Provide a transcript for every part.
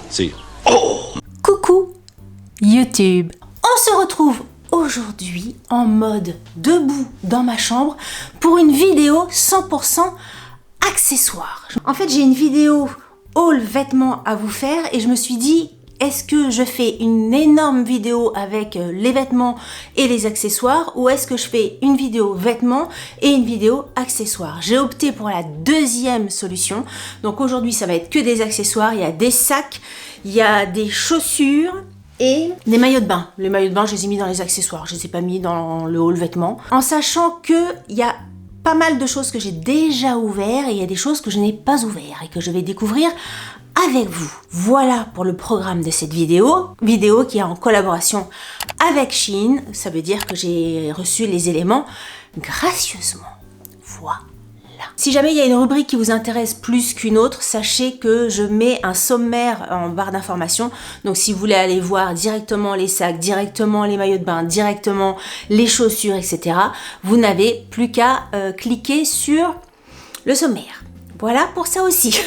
See you. Oh! Coucou YouTube. On se retrouve aujourd'hui en mode debout dans ma chambre pour une vidéo 100% accessoires. En fait, j'ai une vidéo haul vêtements à vous faire et je me suis dit, est-ce que je fais une énorme vidéo avec les vêtements et les accessoires ou est-ce que je fais une vidéo vêtements et une vidéo accessoires? J'ai opté pour la deuxième solution. Donc aujourd'hui, ça va être que des accessoires. Il y a des sacs, il y a des chaussures et des maillots de bain. Les maillots de bain, je les ai mis dans les accessoires. Je les ai pas mis dans le haul vêtements. En sachant que il y a pas mal de choses que j'ai déjà ouvertes et il y a des choses que je n'ai pas ouvertes et que je vais découvrir avec vous. Voilà pour le programme de cette vidéo qui est en collaboration avec Shein. Ça veut dire que j'ai reçu les éléments gracieusement. Voilà. Si jamais il y a une rubrique qui vous intéresse plus qu'une autre, sachez que je mets un sommaire en barre d'informations. Donc si vous voulez aller voir directement les sacs, directement les maillots de bain, directement les chaussures, etc., vous n'avez plus qu'à cliquer sur le sommaire. Voilà pour ça aussi.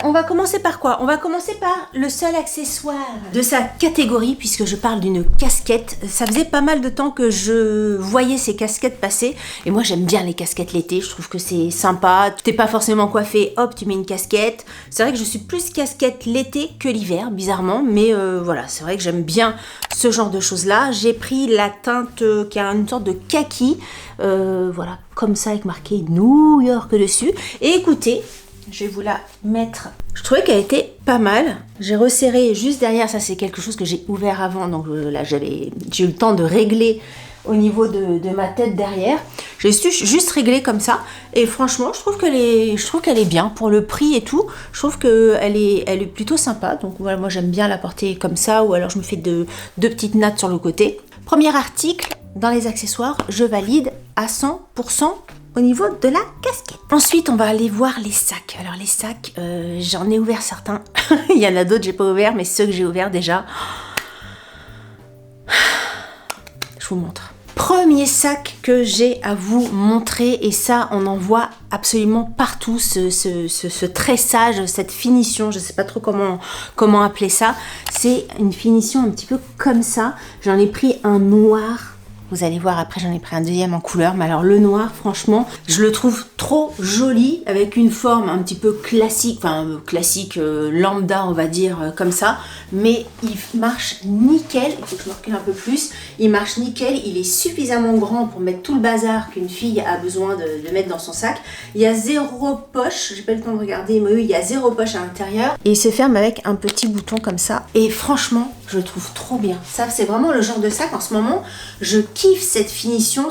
On va commencer par quoi? On va commencer par le seul accessoire de sa catégorie, puisque je parle d'une casquette. Ça faisait pas mal de temps que je voyais ces casquettes passer, et moi j'aime bien les casquettes l'été, je trouve que c'est sympa. T'es pas forcément coiffé, hop, tu mets une casquette. C'est vrai que je suis plus casquette l'été que l'hiver, bizarrement, mais voilà, c'est vrai que j'aime bien ce genre de choses-là. J'ai pris la teinte qui a une sorte de kaki, voilà, comme ça, avec marqué New York dessus. Et écoutez, je vais vous la mettre. Je trouvais qu'elle était pas mal. J'ai resserré juste derrière. Ça, c'est quelque chose que j'ai ouvert avant. Donc là, j'ai eu le temps de régler au niveau de ma tête derrière. J'ai juste réglé comme ça. Et franchement, je trouve qu'elle est bien pour le prix et tout. Je trouve qu'elle est plutôt sympa. Donc voilà, moi, j'aime bien la porter comme ça. Ou alors, je me fais deux petites nattes sur le côté. Premier article, dans les accessoires, je valide à 100% au niveau de la casquette. Ensuite, on va aller voir les sacs. Alors les sacs, j'en ai ouvert certains. Il y en a d'autres, j'ai pas ouvert, mais ceux que j'ai ouverts déjà, je vous montre. Premier sac que j'ai à vous montrer, et ça, on en voit absolument partout, ce tressage, cette finition, je sais pas trop comment appeler ça. C'est une finition un petit peu comme ça. J'en ai pris un noir. Vous allez voir, après j'en ai pris un deuxième en couleur, mais alors le noir, franchement, je le trouve trop joli, avec une forme un petit peu classique, enfin classique, lambda on va dire, comme ça, mais il marche nickel. Il faut que je me recule un peu plus. Il marche nickel, il est suffisamment grand pour mettre tout le bazar qu'une fille a besoin de mettre dans son sac. Il y a 0 poche, j'ai pas le temps de regarder, mais oui, il y a 0 poche à l'intérieur, et il se ferme avec un petit bouton comme ça, et franchement, je le trouve trop bien. Ça, c'est vraiment le genre de sac, en ce moment, je kiffe cette finition,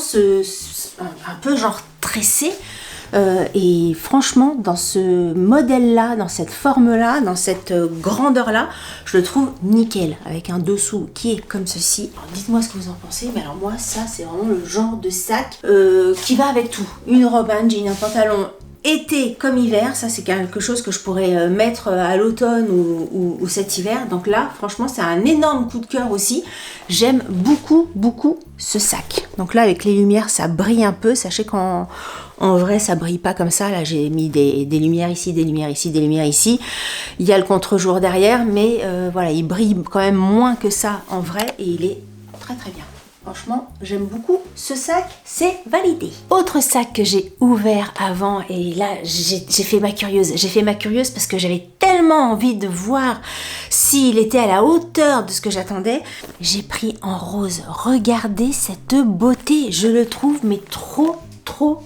un peu genre tressé. Et franchement, dans ce modèle-là, dans cette forme-là, dans cette grandeur-là, je le trouve nickel, avec un dessous qui est comme ceci. Alors, dites-moi ce que vous en pensez, mais alors moi, ça, c'est vraiment le genre de sac qui va avec tout. Une robe, un jean, un pantalon, été comme hiver, ça c'est quelque chose que je pourrais mettre à l'automne ou cet hiver. Donc là, franchement, c'est un énorme coup de cœur aussi. J'aime beaucoup ce sac. Donc là, avec les lumières, ça brille un peu. Sachez qu'en vrai, ça brille pas comme ça. Là, j'ai mis des lumières ici, des lumières ici, des lumières ici. Il y a le contre-jour derrière, mais voilà, il brille quand même moins que ça en vrai et il est très bien. Franchement, j'aime beaucoup ce sac, c'est validé. Autre sac que j'ai ouvert avant, et là, j'ai fait ma curieuse. J'ai fait ma curieuse parce que j'avais tellement envie de voir s'il était à la hauteur de ce que j'attendais. J'ai pris en rose. Regardez cette beauté. Je le trouve, mais trop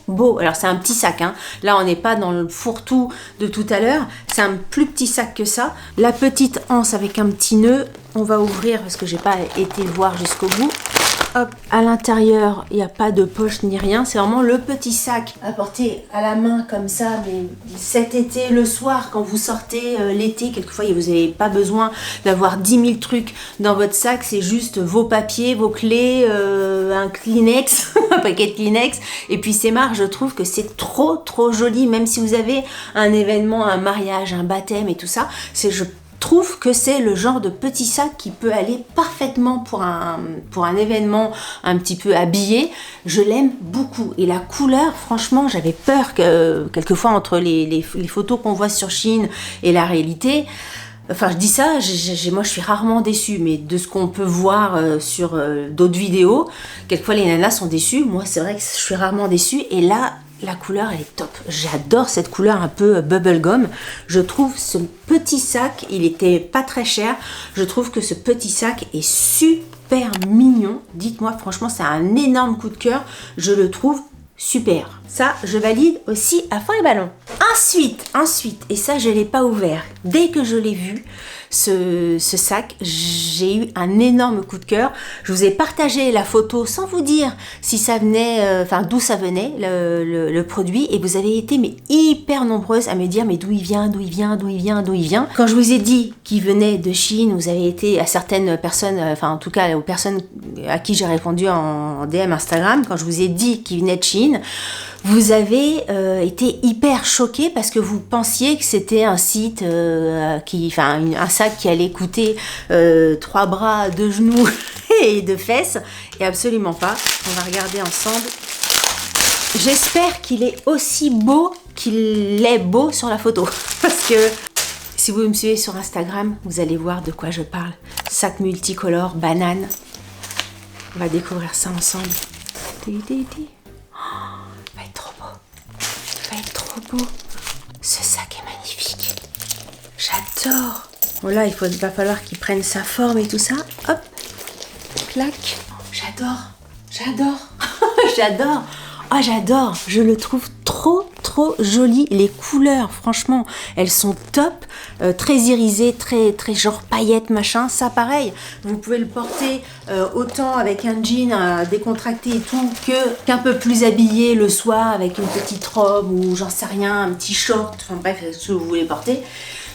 beau. Alors c'est un petit sac, hein. Là on n'est pas dans le fourre-tout de tout à l'heure, c'est un plus petit sac que ça. La petite anse avec un petit nœud, on va ouvrir parce que j'ai pas été voir jusqu'au bout. Hop, à l'intérieur, il n'y a pas de poche ni rien. C'est vraiment le petit sac à porter à la main comme ça. Mais cet été, le soir, quand vous sortez l'été, quelquefois, vous n'avez pas besoin d'avoir 10 000 trucs dans votre sac. C'est juste vos papiers, vos clés, un Kleenex, un paquet de Kleenex. Et puis, c'est marre, je trouve que c'est trop joli. Même si vous avez un événement, un mariage, un baptême et tout ça, je trouve que c'est le genre de petit sac qui peut aller parfaitement pour un événement un petit peu habillé. Je l'aime beaucoup. Et la couleur, franchement, j'avais peur que quelquefois entre les photos qu'on voit sur Shein et la réalité, enfin je dis ça, moi je suis rarement déçue, mais de ce qu'on peut voir sur d'autres vidéos, quelquefois les nanas sont déçues. Moi c'est vrai que je suis rarement déçue, et là la couleur elle est top. J'adore cette couleur un peu bubblegum. Je trouve ce petit sac, il était pas très cher, je trouve que ce petit sac est super mignon. Dites-moi, franchement c'est un énorme coup de cœur, je le trouve super. Ça, je valide aussi à fond les ballons. Ensuite, et ça je l'ai pas ouvert, dès que je l'ai vu, ce sac, j'ai eu un énorme coup de cœur. Je vous ai partagé la photo sans vous dire si ça venait, d'où ça venait, le produit, et vous avez été mais hyper nombreuses à me dire mais d'où il vient. Quand je vous ai dit qu'il venait de Chine, vous avez été à certaines personnes, en tout cas aux personnes à qui j'ai répondu en DM Instagram, quand je vous ai dit qu'il venait de Chine, vous avez été hyper choqués parce que vous pensiez que c'était un site un sac qui allait coûter 3 bras, 2 genoux et 2 fesses, et absolument pas. On va regarder ensemble. J'espère qu'il est aussi beau qu'il est beau sur la photo, parce que si vous me suivez sur Instagram, vous allez voir de quoi je parle. Sac multicolore, banane. On va découvrir ça ensemble. Ce sac est magnifique. J'adore. Bon là, va falloir qu'il prenne sa forme et tout ça. Hop, clac. J'adore. Oh, j'adore. Je le trouve trop joli. Les couleurs, franchement, elles sont top. Très irisées, très genre paillettes, machin. Ça, pareil, vous pouvez le porter autant avec un jean décontracté et tout, qu'un peu plus habillé le soir avec une petite robe ou j'en sais rien, un petit short. Enfin bref, ce que vous voulez porter.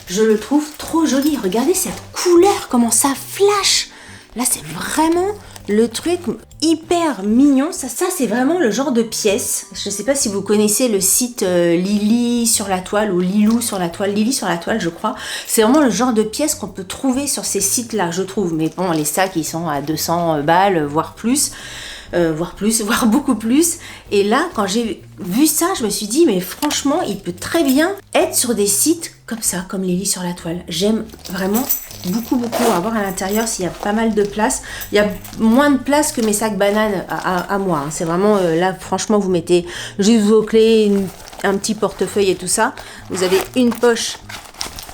Je le trouve trop joli. Regardez cette couleur, comment ça flash. Là, c'est vraiment le truc hyper mignon. Ça c'est vraiment le genre de pièce. Je sais pas si vous connaissez le site Lily sur la toile ou Lilou sur la toile. Lily sur la toile, je crois. C'est vraiment le genre de pièce qu'on peut trouver sur ces sites-là, je trouve. Mais bon, les sacs, ils sont à 200 balles, voire plus. Voire beaucoup plus. Et là, quand j'ai vu ça, je me suis dit, mais franchement, il peut très bien être sur des sites comme ça, comme Lily sur la toile. J'aime vraiment beaucoup avoir à l'intérieur s'il y a pas mal de place. Il y a moins de place que mes sacs bananes à moi. C'est vraiment, là, franchement, vous mettez juste vos clés, un petit portefeuille et tout ça. Vous avez une poche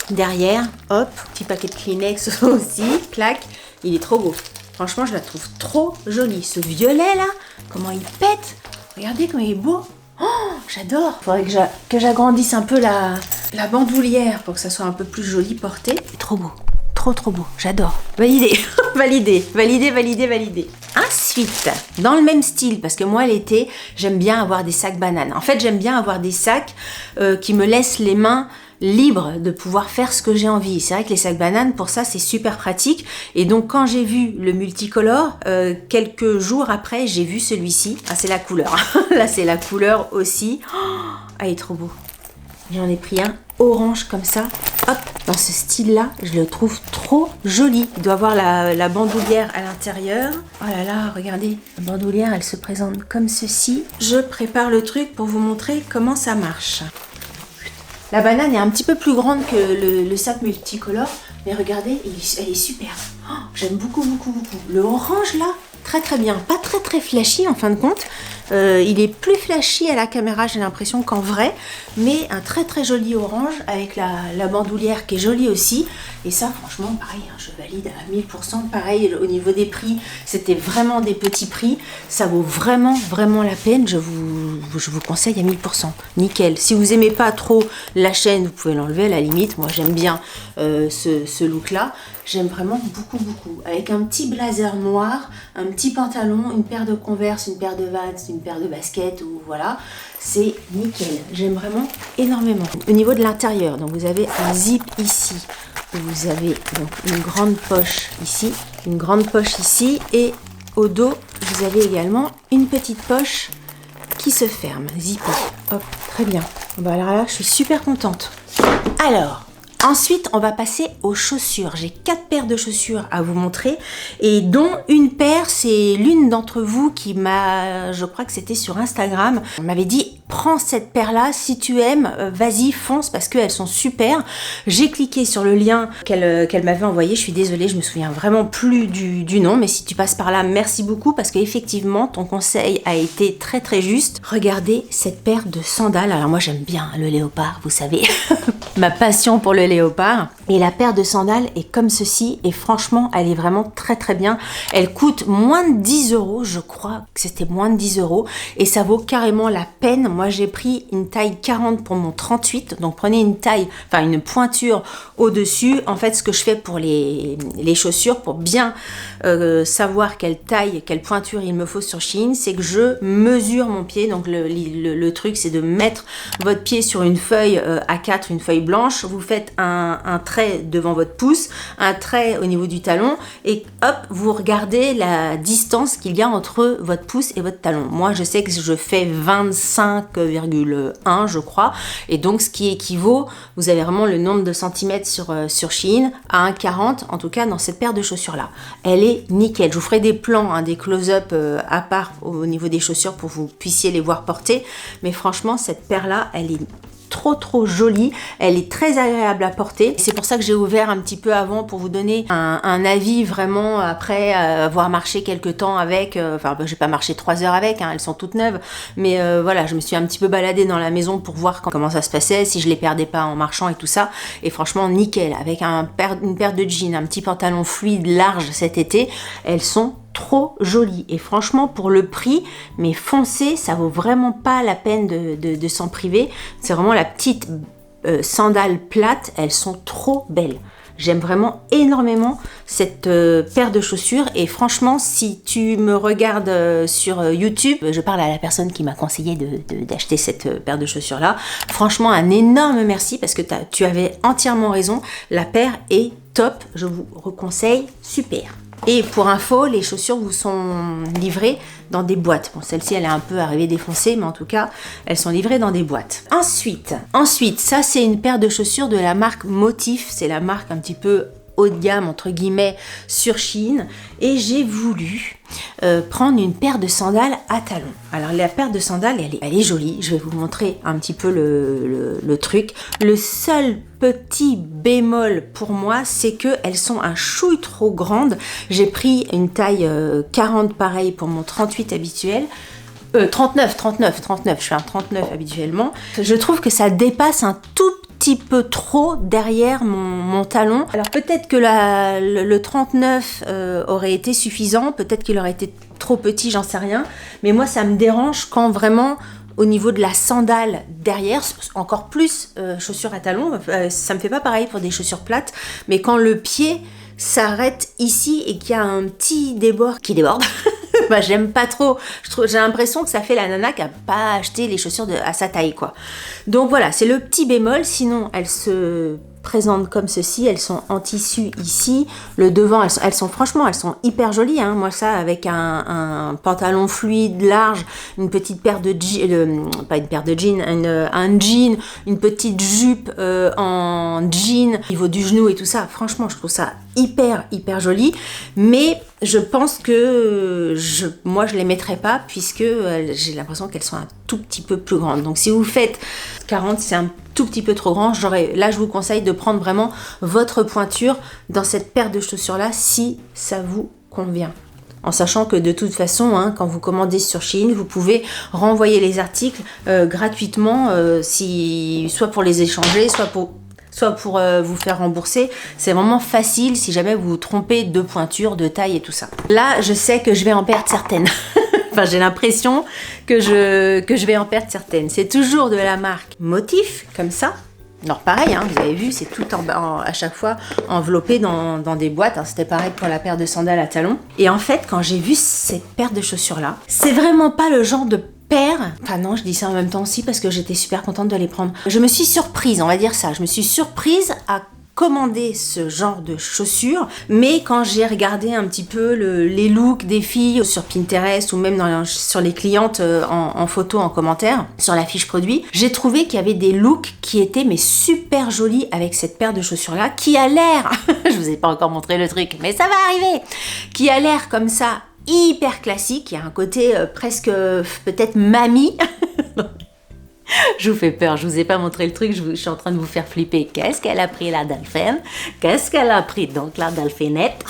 derrière. Hop, petit paquet de Kleenex aussi. Clac, il est trop beau. Franchement, je la trouve trop jolie. Ce violet là, comment il pète. Regardez comment il est beau. Oh, j'adore. Faudrait que j'agrandisse un peu la bandoulière pour que ça soit un peu plus joli porté. Trop beau. Trop beau. J'adore. Validé. Validé. Ensuite, dans le même style, parce que moi l'été, j'aime bien avoir des sacs bananes. En fait, j'aime bien avoir des sacs qui me laissent les mains libre de pouvoir faire ce que j'ai envie. C'est vrai que les sacs bananes, pour ça, c'est super pratique. Et donc, quand j'ai vu le multicolore, quelques jours après, j'ai vu celui-ci. Ah, c'est la couleur. Là, c'est la couleur aussi. Oh, il est trop beau. J'en ai pris un orange comme ça. Hop, dans ce style-là, je le trouve trop joli. Il doit avoir la bandoulière à l'intérieur. Oh là là, regardez. La bandoulière, elle se présente comme ceci. Je prépare le truc pour vous montrer comment ça marche. La banane est un petit peu plus grande que le sac multicolore, mais regardez, elle est super. Oh, j'aime beaucoup. Le orange là, très bien. Pas très flashy en fin de compte. Il est plus flashy à la caméra, j'ai l'impression, qu'en vrai, mais un très joli orange avec la bandoulière qui est jolie aussi. Et ça, franchement, pareil, hein, je valide à 1000%. Pareil, au niveau des prix, c'était vraiment des petits prix. Ça vaut vraiment la peine. Je vous conseille à 1000%. Nickel. Si vous aimez pas trop la chaîne, vous pouvez l'enlever à la limite. Moi, j'aime bien ce look-là. J'aime vraiment beaucoup. Avec un petit blazer noir, un petit pantalon, une paire de Converse, une paire de Vans, une paire de baskets, ou voilà. C'est nickel. J'aime vraiment énormément. Au niveau de l'intérieur, donc vous avez un zip ici. Vous avez donc une grande poche ici, et au dos, vous avez également une petite poche qui se ferme, zippy. Hop, très bien. Bon, alors là, je suis super contente. Alors, Ensuite, on va passer aux chaussures. J'ai 4 paires de chaussures à vous montrer et dont une paire, c'est l'une d'entre vous qui m'a, je crois que c'était sur Instagram, on m'avait dit prends cette paire-là, si tu aimes, vas-y, fonce parce qu'elles sont super. J'ai cliqué sur le lien qu'elle m'avait envoyé, je suis désolée, je me souviens vraiment plus du nom, mais si tu passes par là, merci beaucoup parce qu'effectivement, ton conseil a été très très juste. Regardez cette paire de sandales, alors moi j'aime bien le léopard, vous savez, ma passion pour le léopard. Et la paire de sandales est comme ceci et franchement, elle est vraiment très très bien. Elle coûte moins de 10 €, je crois que c'était moins de 10 € et ça vaut carrément la peine. Moi, j'ai pris une taille 40 pour mon 38, donc prenez une taille, enfin une pointure au-dessus. En fait, ce que je fais pour les chaussures, pour bien savoir quelle taille, quelle pointure il me faut sur Shein, c'est que je mesure mon pied. Donc le truc, c'est de mettre votre pied sur une feuille A4, une feuille blanche. Vous faites un trait devant votre pouce, un trait au niveau du talon et hop, vous regardez la distance qu'il y a entre votre pouce et votre talon. Moi, je sais que je fais 25,1 je crois, et donc ce qui équivaut, vous avez vraiment le nombre de centimètres sur Shein à 1,40 en tout cas dans cette paire de chaussures là. Elle est nickel. Je vous ferai des plans, hein, des close-up à part au niveau des chaussures pour que vous puissiez les voir porter, mais franchement cette paire là, elle est trop jolie, elle est très agréable à porter. C'est pour ça que j'ai ouvert un petit peu avant pour vous donner un avis vraiment après avoir marché quelques temps avec, enfin j'ai pas marché 3 heures avec, hein, elles sont toutes neuves, mais voilà, je me suis un petit peu baladée dans la maison pour voir comment ça se passait, si je les perdais pas en marchant et tout ça, et franchement nickel, avec une paire de jeans, un petit pantalon fluide large cet été, elles sont trop jolie et franchement pour le prix, mais foncez, ça vaut vraiment pas la peine de s'en priver. C'est vraiment la petite sandale plate, elles sont trop belles. J'aime vraiment énormément cette paire de chaussures et franchement si tu me regardes sur YouTube, je parle à la personne qui m'a conseillé d'acheter cette paire de chaussures là, franchement un énorme merci parce que tu avais entièrement raison, la paire est top, je vous reconseille, super. Et pour info, les chaussures vous sont livrées dans des boîtes. Bon, celle-ci, elle est un peu arrivée défoncée, mais en tout cas, elles sont livrées dans des boîtes. Ensuite, ça, c'est une paire de chaussures de la marque Motif. C'est la marque un petit peu haut de gamme, entre guillemets, sur Shein. Et j'ai voulu prendre une paire de sandales à talons. Alors, la paire de sandales, elle est jolie. Je vais vous montrer un petit peu le truc. Le seul petit bémol pour moi, c'est qu'elles sont un chouille trop grandes. J'ai pris une taille 40 pareil pour mon 38 habituel. 39, je fais un 39 habituellement. Je trouve que ça dépasse un tout petit peu trop derrière mon talon. Alors peut-être que le 39 aurait été suffisant, peut-être qu'il aurait été trop petit, j'en sais rien. Mais moi, ça me dérange quand vraiment au niveau de la sandale derrière, encore plus chaussures à talons, ça me fait pas pareil pour des chaussures plates, mais quand le pied s'arrête ici et qu'il y a un petit débord qui déborde, bah j'aime pas trop. J'ai l'impression que ça fait la nana qui a pas acheté les chaussures à sa taille quoi. Donc voilà, c'est le petit bémol, sinon elles se présentent comme ceci, elles sont en tissu ici, le devant, elles sont franchement, elles sont hyper jolies, hein. Moi ça avec un pantalon fluide, large, une petite paire de jeans, pas une paire de jeans, un jean, une petite jupe en jean, au niveau du genou et tout ça, franchement je trouve ça hyper joli, mais je pense que moi je les mettrai pas puisque j'ai l'impression qu'elles sont un tout petit peu plus grandes. Donc si vous faites 40, c'est un tout petit peu trop grand. Là je vous conseille de prendre vraiment votre pointure dans cette paire de chaussures là si ça vous convient. En sachant que de toute façon, hein, quand vous commandez sur Shein, vous pouvez renvoyer les articles gratuitement, soit pour les échanger, soit pour vous faire rembourser. C'est vraiment facile si jamais vous vous trompez de pointure, de taille et tout ça. Là, je sais que je vais en perdre certaines. Enfin, j'ai l'impression que je vais en perdre certaines. C'est toujours de la marque Motif, comme ça. Alors pareil, hein, vous avez vu, c'est tout à chaque fois enveloppé dans des boîtes. Hein, c'était pareil pour la paire de sandales à talons. Et en fait, quand j'ai vu cette paire de chaussures-là, c'est vraiment pas le genre de paire. Enfin non, je dis ça en même temps aussi parce que j'étais super contente de les prendre. Je me suis surprise, on va dire ça. Je me suis surprise à commandé ce genre de chaussures, mais quand j'ai regardé un petit peu les looks des filles sur Pinterest ou même sur les clientes en photo, en commentaire, sur la fiche produit, j'ai trouvé qu'il y avait des looks qui étaient mais super jolis avec cette paire de chaussures là, qui a l'air, je vous ai pas encore montré le truc, mais ça va arriver, qui a l'air comme ça hyper classique, il y a un côté presque peut-être mamie. Je vous fais peur, je vous ai pas montré le truc, je suis en train de vous faire flipper. Qu'est-ce qu'elle a pris la Dolphin? Qu'est-ce qu'elle a pris donc la Dolphinette?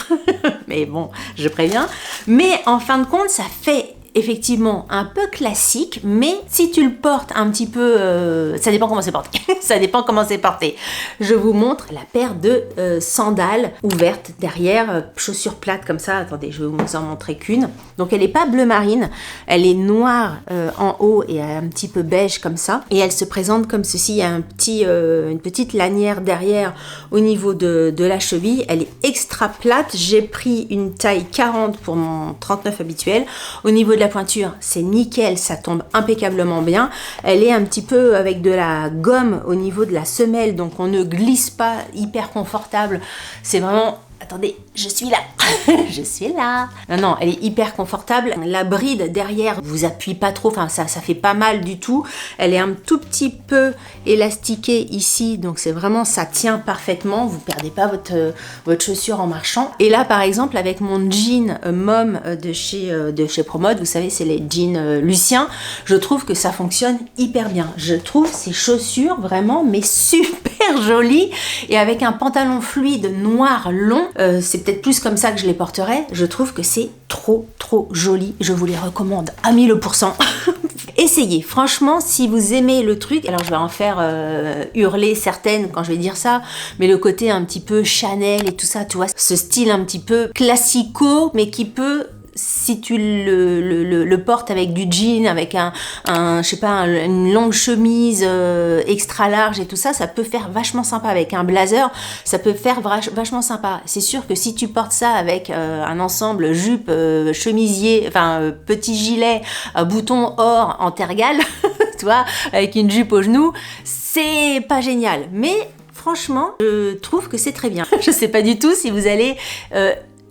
Mais bon, je préviens. Mais en fin de compte, ça fait effectivement un peu classique, mais si tu le portes un petit peu, ça dépend comment c'est porté. Ça dépend comment c'est porté. Je vous montre la paire de sandales ouvertes derrière, chaussures plates comme ça. Attendez, je vais vous en montrer qu'une. Donc elle n'est pas bleu marine, elle est noire en haut et un petit peu beige comme ça. Et elle se présente comme ceci. Il y a une petite lanière derrière au niveau de la cheville. Elle est extra plate. J'ai pris une taille 40 pour mon 39 habituel. Au niveau de la pointure, c'est nickel, ça tombe impeccablement bien. Elle est un petit peu avec de la gomme au niveau de la semelle, donc on ne glisse pas, hyper confortable. C'est vraiment... Attendez, je suis là. Je suis là. Non, elle est hyper confortable. La bride derrière vous appuie pas trop, enfin ça fait pas mal du tout. Elle est un tout petit peu élastiquée ici, donc c'est vraiment, ça tient parfaitement. Vous perdez pas votre chaussure en marchant. Et là, par exemple, avec mon jean mom de chez Promode, vous savez, c'est les jeans Lucien, je trouve que ça fonctionne hyper bien. Je trouve ces chaussures vraiment, mais super jolies. Et avec un pantalon fluide noir long, c'est peut-être plus comme ça que je les porterai. Je trouve que c'est trop joli. Je vous les recommande à 1000%. Essayez. Franchement, si vous aimez le truc, alors je vais en faire hurler certaines quand je vais dire ça, mais le côté un petit peu Chanel et tout ça, tu vois, ce style un petit peu classico, mais qui peut... Si tu le portes avec du jean, avec je sais pas, une longue chemise extra large et tout ça, ça peut faire vachement sympa. Avec un blazer, ça peut faire vachement sympa. C'est sûr que si tu portes ça avec un ensemble jupe, chemisier, enfin petit gilet, bouton or en tergale, tu vois, avec une jupe au genou, c'est pas génial. Mais franchement, je trouve que c'est très bien. Je sais pas du tout si vous allez...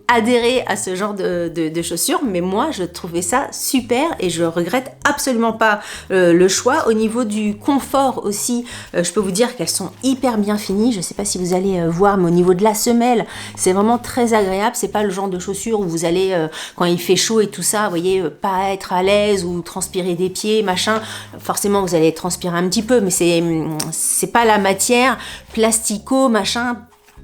adhérer à ce genre de chaussures, mais moi je trouvais ça super et je regrette absolument pas le choix. Au niveau du confort aussi, je peux vous dire qu'elles sont hyper bien finies. Je sais pas si vous allez voir, mais au niveau de la semelle, c'est vraiment très agréable. C'est pas le genre de chaussures où vous allez, quand il fait chaud et tout ça, vous voyez, pas être à l'aise ou transpirer des pieds, machin. Forcément, vous allez transpirer un petit peu, mais c'est pas la matière plastico, machin,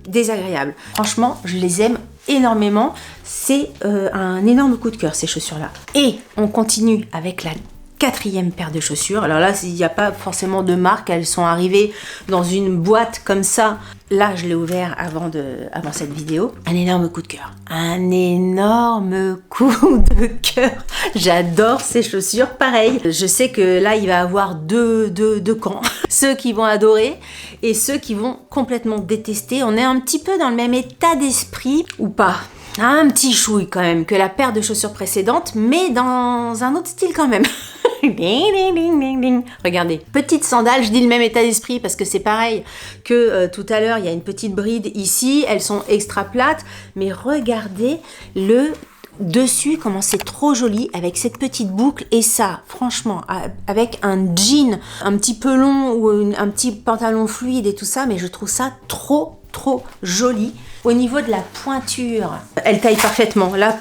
désagréable. Franchement, je les aime énormément. C'est un énorme coup de cœur, ces chaussures-là. Et on continue avec la 4e paire de chaussures. Alors là, il n'y a pas forcément de marque. Elles sont arrivées dans une boîte comme ça. Là, je l'ai ouvert avant cette vidéo. Un énorme coup de cœur. Un énorme coup de cœur. J'adore ces chaussures. Pareil, je sais que là, il va y avoir deux camps. Ceux qui vont adorer et ceux qui vont complètement détester. On est un petit peu dans le même état d'esprit, ou pas. Un petit chouille quand même que la paire de chaussures précédente, mais dans un autre style quand même. Ding, ding, ding, ding, ding. Regardez, petite sandale, je dis le même état d'esprit parce que c'est pareil que tout à l'heure, il y a une petite bride ici, elles sont extra plates, mais regardez le dessus, comment c'est trop joli avec cette petite boucle. Et ça, franchement, avec un jean un petit peu long ou un petit pantalon fluide et tout ça, mais je trouve ça trop joli. Au niveau de la pointure, elle taille parfaitement. Là,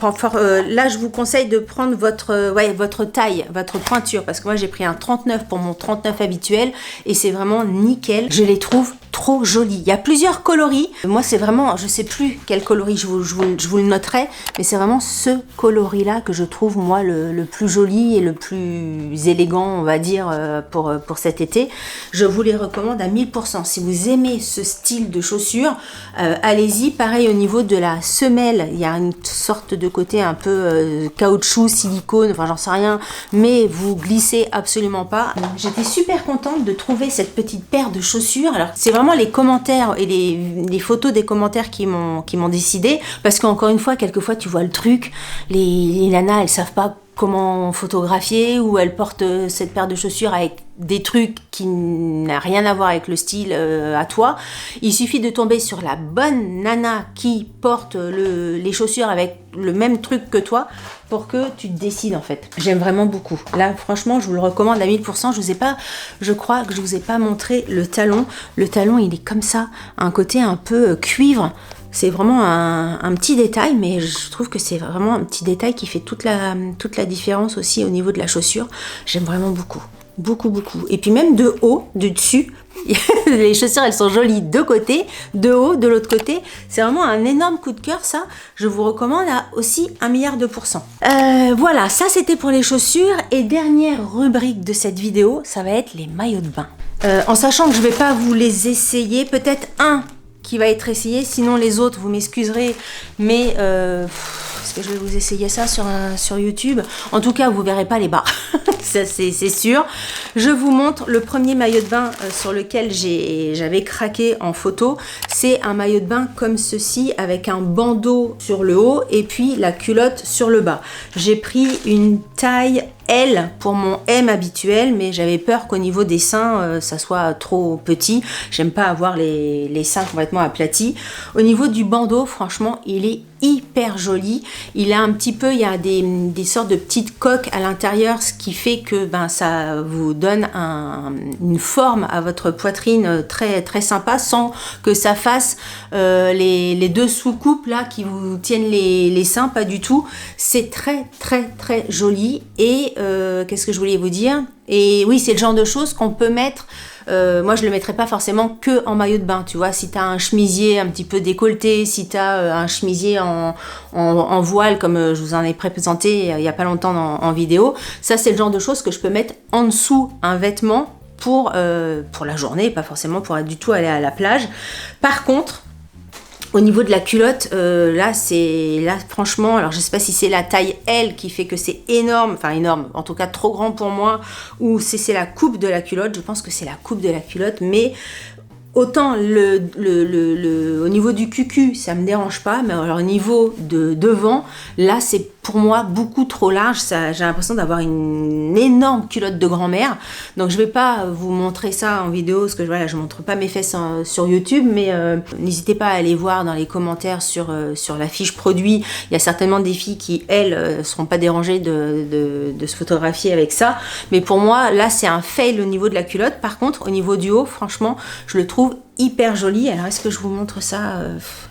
je vous conseille de prendre votre taille, votre pointure, parce que moi j'ai pris un 39 pour mon 39 habituel et c'est vraiment nickel. Je les trouve trop jolies. Il y a plusieurs coloris. Moi, c'est vraiment, je sais plus quel coloris, je vous le noterai, mais c'est vraiment ce coloris-là que je trouve moi le plus joli et le plus élégant, on va dire, pour cet été. Je vous les recommande à 1000%. Si vous aimez ce style de chaussures, allez-y. Pareil au niveau de la semelle, il y a une sorte de côté un peu caoutchouc, silicone, enfin j'en sais rien, mais vous glissez absolument pas. J'étais super contente de trouver cette petite paire de chaussures. Alors c'est vraiment les commentaires et les photos des commentaires qui m'ont décidé, parce qu'encore une fois, quelquefois tu vois le truc, les nanas elles savent pas comment photographier, ou elle porte cette paire de chaussures avec des trucs qui n'ont rien à voir avec le style à toi. Il suffit de tomber sur la bonne nana qui porte les chaussures avec le même truc que toi pour que tu te décides en fait. J'aime vraiment beaucoup. Là franchement je vous le recommande à 1000%. Je crois que je vous ai pas montré le talon. Le talon il est comme ça, un côté un peu cuivre. C'est vraiment un petit détail, mais je trouve que c'est vraiment un petit détail qui fait toute la différence aussi au niveau de la chaussure. J'aime vraiment beaucoup. Beaucoup. Et puis même de haut, de dessus, les chaussures elles sont jolies de côté, de haut, de l'autre côté. C'est vraiment un énorme coup de cœur ça. Je vous recommande à aussi 1 000 000%. Voilà, ça c'était pour les chaussures. Et dernière rubrique de cette vidéo, ça va être les maillots de bain. En sachant que je vais pas vous les essayer, peut-être un qui va être essayé, sinon les autres vous m'excuserez, mais est-ce que je vais vous essayer ça sur YouTube? En tout cas vous verrez pas les bas. Ça c'est sûr. Je vous montre le premier maillot de bain sur lequel j'avais craqué en photo. C'est un maillot de bain comme ceci avec un bandeau sur le haut et puis la culotte sur le bas. J'ai pris une taille L pour mon M habituel, mais j'avais peur qu'au niveau des seins ça soit trop petit. J'aime pas avoir les seins complètement aplatis. Au niveau du bandeau, franchement il est hyper joli. Il a un petit peu, il y a des sortes de petites coques à l'intérieur, ce qui fait que ça vous donne une forme à votre poitrine très très sympa, sans que ça fasse les deux sous-coupes là qui vous tiennent les seins, pas du tout. C'est très joli. Et qu'est-ce que je voulais vous dire? Et oui, c'est le genre de choses qu'on peut mettre. Moi je le mettrais pas forcément que en maillot de bain, tu vois, si tu as un chemisier un petit peu décolleté, si tu as un chemisier en voile comme je vous en ai présenté il y a pas longtemps en vidéo, ça c'est le genre de choses que je peux mettre en dessous un vêtement pour la journée, pas forcément pour du tout aller à la plage. Par contre, au niveau de la culotte, là franchement, alors je sais pas si c'est la taille L qui fait que c'est énorme, enfin énorme, en tout cas trop grand pour moi, ou c'est la coupe de la culotte. Je pense que c'est la coupe de la culotte, mais autant au niveau du cucu, ça me dérange pas, mais alors au niveau de devant, là c'est pour moi beaucoup trop large. J'ai l'impression d'avoir une énorme culotte de grand-mère. Donc je vais pas vous montrer ça en vidéo, parce que voilà, je montre pas mes fesses sur YouTube, mais n'hésitez pas à aller voir dans les commentaires sur la fiche produit. Il y a certainement des filles qui, elles, seront pas dérangées de se photographier avec ça. Mais pour moi, là c'est un fail au niveau de la culotte. Par contre, au niveau du haut, franchement, je le trouve hyper joli. Alors est-ce que je vous montre ça?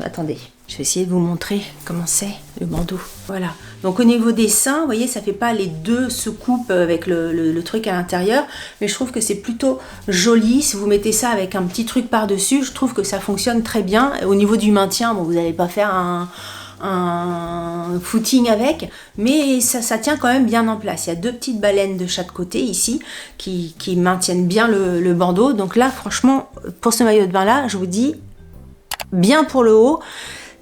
Attendez, je vais essayer de vous montrer comment c'est le bandeau. Voilà. Donc au niveau des seins, vous voyez, ça fait pas les deux secoupes avec le truc à l'intérieur, mais je trouve que c'est plutôt joli. Si vous mettez ça avec un petit truc par-dessus, je trouve que ça fonctionne très bien. Au niveau du maintien, bon, vous n'allez pas faire un footing avec, mais ça tient quand même bien en place. Il y a deux petites baleines de chaque côté ici qui maintiennent bien le bandeau. Donc là franchement, pour ce maillot de bain là, je vous dis bien pour le haut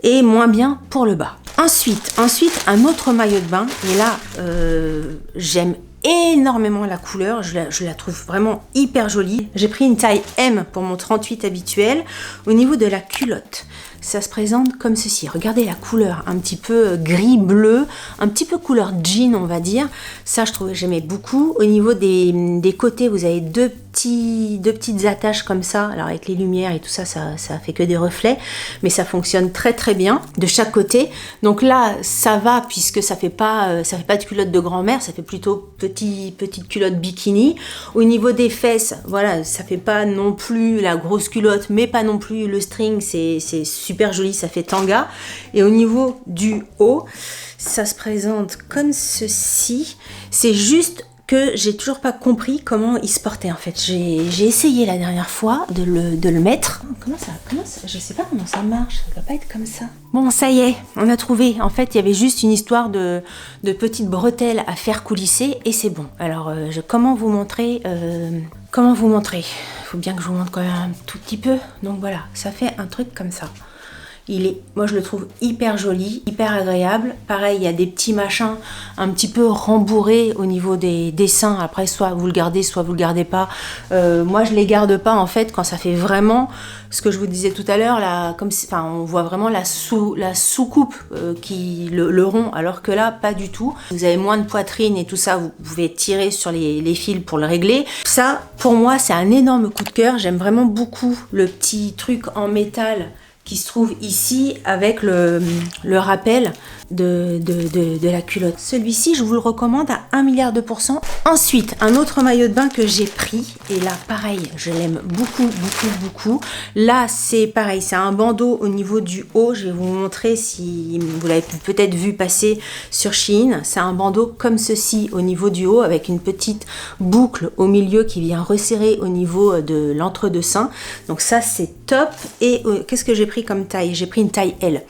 et moins bien pour le bas. Ensuite un autre maillot de bain, et là j'aime énormément la couleur, je la trouve vraiment hyper jolie. J'ai pris une taille M pour mon 38 habituel. Au niveau de la culotte, ça se présente comme ceci. Regardez la couleur, un petit peu gris-bleu, un petit peu couleur jean on va dire. Ça je trouvais, j'aimais beaucoup. Au niveau des côtés, vous avez deux petites attaches comme ça. Alors avec les lumières et tout ça, ça fait que des reflets, mais ça fonctionne très bien de chaque côté. Donc là ça va, puisque ça fait pas de culotte de grand-mère, ça fait plutôt petite culotte bikini. Au niveau des fesses, voilà, ça fait pas non plus la grosse culotte, mais pas non plus le string, c'est super joli, ça fait tanga. Et au niveau du haut, ça se présente comme ceci. C'est juste que j'ai toujours pas compris comment il se portait en fait. J'ai essayé la dernière fois de le mettre. Comment ça, je sais pas comment ça marche, ça doit pas être comme ça. Bon, ça y est, on a trouvé. En fait, il y avait juste une histoire de petites bretelles à faire coulisser et c'est bon. Alors, comment vous montrer Il faut bien que je vous montre quand même un tout petit peu. Donc voilà, ça fait un truc comme ça. moi je le trouve hyper joli, hyper agréable. Pareil, il y a des petits machins un petit peu rembourrés au niveau des dessins. Après, soit vous le gardez, soit vous le gardez pas. Moi, je les garde pas en fait quand ça fait vraiment ce que je vous disais tout à l'heure, là, on voit vraiment la sous-coupe le rond, alors que là, pas du tout. Vous avez moins de poitrine et tout ça, vous pouvez tirer sur les fils pour le régler. Ça, pour moi, c'est un énorme coup de cœur. J'aime vraiment beaucoup le petit truc en métal qui se trouve ici avec le rappel de la culotte. Celui-ci, je vous le recommande à 1 milliard de %. Ensuite, un autre maillot de bain que j'ai pris, et là, pareil, je l'aime beaucoup, beaucoup, beaucoup. Là, c'est pareil, c'est un bandeau au niveau du haut. Je vais vous montrer si vous l'avez peut-être vu passer sur Shein. C'est un bandeau comme ceci au niveau du haut, avec une petite boucle au milieu qui vient resserrer au niveau de l'entre-deux-seins. Donc ça, c'est top. Et qu'est-ce que j'ai pris comme taille? J'ai pris une taille L.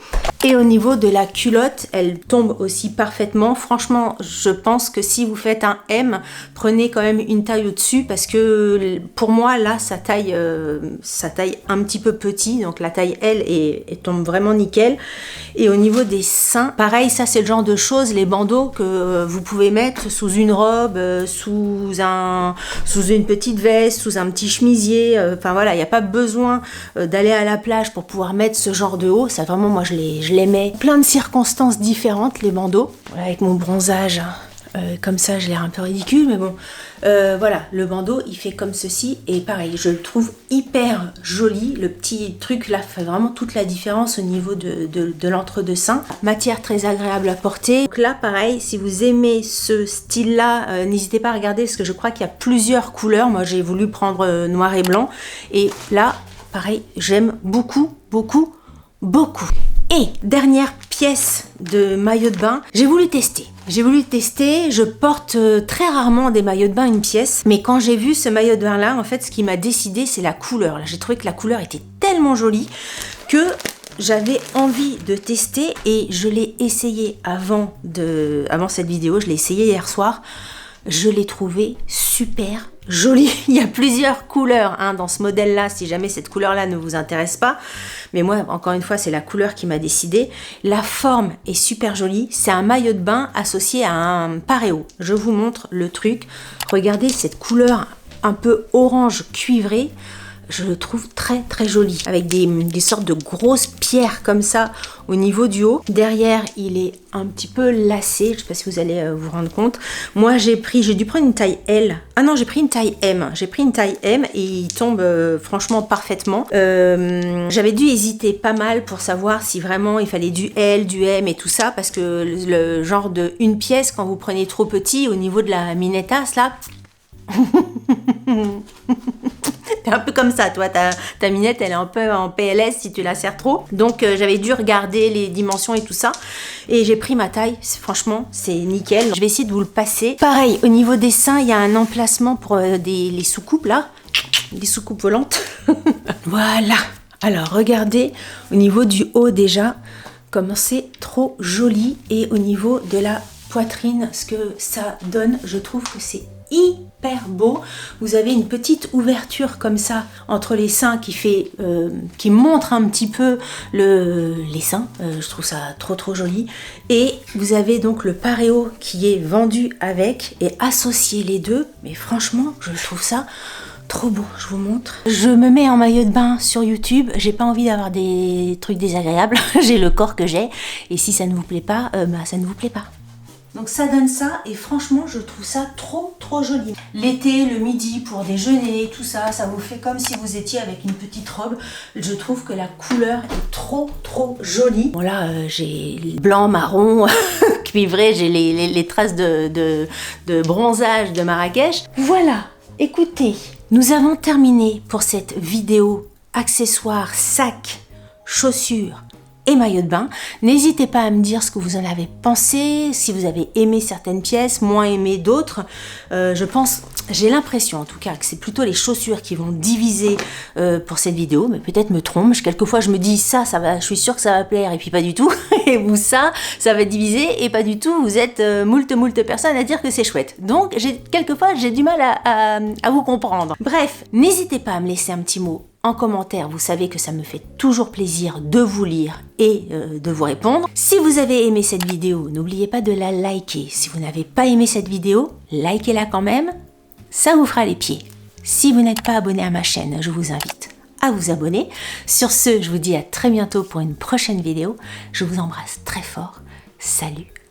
Et au niveau de la culotte, elle tombe aussi parfaitement. Franchement, je pense que si vous faites un M, prenez quand même une taille au-dessus, parce que pour moi, là, ça taille un petit peu petit. Donc la taille L et tombe vraiment nickel. Et au niveau des seins, pareil, ça c'est le genre de choses, les bandeaux que vous pouvez mettre sous une robe, sous une petite veste, sous un petit chemisier. Enfin voilà, il n'y a pas besoin d'aller à la plage pour pouvoir mettre ce genre de haut. Ça vraiment, moi je les mets. Plein de circonstances différentes, les bandeaux. Voilà, avec mon bronzage, comme ça j'ai l'air un peu ridicule, mais bon. Voilà, le bandeau il fait comme ceci, et pareil, je le trouve hyper joli. Le petit truc là fait vraiment toute la différence au niveau de l'entre-deux-seins. Matière très agréable à porter. Donc là pareil, si vous aimez ce style là, n'hésitez pas à regarder, parce que je crois qu'il y a plusieurs couleurs. Moi j'ai voulu prendre noir et blanc, et là pareil, j'aime beaucoup, beaucoup, beaucoup. Et dernière pièce de maillot de bain, j'ai voulu tester. Je porte très rarement des maillots de bain une pièce, mais quand j'ai vu ce maillot de bain là, en fait ce qui m'a décidé, c'est la couleur. Là, j'ai trouvé que la couleur était tellement jolie que j'avais envie de tester, et je l'ai essayé avant cette vidéo. Je l'ai essayé hier soir. Je l'ai trouvé super joli. Il y a plusieurs couleurs dans ce modèle-là, si jamais cette couleur-là ne vous intéresse pas. Mais moi, encore une fois, c'est la couleur qui m'a décidé. La forme est super jolie. C'est un maillot de bain associé à un paréo. Je vous montre le truc. Regardez cette couleur un peu orange cuivré. Je le trouve très très joli, avec des sortes de grosses pierres comme ça au niveau du haut. Derrière, il est un petit peu lacé, je ne sais pas si vous allez vous rendre compte. Moi, j'ai dû prendre une taille L. Ah non, j'ai pris une taille M. J'ai pris une taille M et il tombe franchement parfaitement. J'avais dû hésiter pas mal pour savoir si vraiment il fallait du L, du M et tout ça, parce que le genre de une pièce, quand vous prenez trop petit au niveau de la minettasse là... T'es un peu comme ça, toi, ta minette, elle est un peu en PLS si tu la serres trop. Donc j'avais dû regarder les dimensions et tout ça. Et j'ai pris ma taille, franchement, c'est nickel. Je vais essayer de vous le passer. Pareil, au niveau des seins, il y a un emplacement pour les sous-coupes là. Des sous-coupes volantes. Voilà. Alors regardez, au niveau du haut déjà, comment c'est trop joli. Et au niveau de la poitrine, ce que ça donne, je trouve que c'est hyper beau. Vous avez une petite ouverture comme ça entre les seins qui montre un petit peu les seins. Je trouve ça trop trop joli. Et vous avez donc le paréo qui est vendu avec, et associer les deux, mais franchement je trouve ça trop beau. Je vous montre. Je me mets en maillot de bain sur YouTube. J'ai pas envie d'avoir des trucs désagréables. J'ai le corps que j'ai, et si ça ne vous plaît pas, ça ne vous plaît pas. Donc ça donne ça, et franchement je trouve ça trop trop joli. L'été, le midi, pour déjeuner, tout ça, ça vous fait comme si vous étiez avec une petite robe. Je trouve que la couleur est trop trop jolie. Bon là j'ai blanc, marron, cuivré, j'ai les traces de bronzage de Marrakech. Voilà, écoutez, nous avons terminé pour cette vidéo accessoires, sacs, chaussures et maillot de bain. N'hésitez pas à me dire ce que vous en avez pensé, si vous avez aimé certaines pièces, moins aimé d'autres. J'ai l'impression en tout cas que c'est plutôt les chaussures qui vont diviser pour cette vidéo, mais peut-être me trompe. Quelquefois je me dis ça va, je suis sûre que ça va plaire, et puis pas du tout. Et vous, ça va diviser, et pas du tout. Vous êtes moult personnes à dire que c'est chouette. Donc quelquefois j'ai du mal à vous comprendre. Bref, n'hésitez pas à me laisser un petit mot en commentaire. Vous savez que ça me fait toujours plaisir de vous lire et de vous répondre. Si vous avez aimé cette vidéo, n'oubliez pas de la liker. Si vous n'avez pas aimé cette vidéo, likez-la quand même, ça vous fera les pieds. Si vous n'êtes pas abonné à ma chaîne, je vous invite à vous abonner. Sur ce, je vous dis à très bientôt pour une prochaine vidéo. Je vous embrasse très fort. Salut!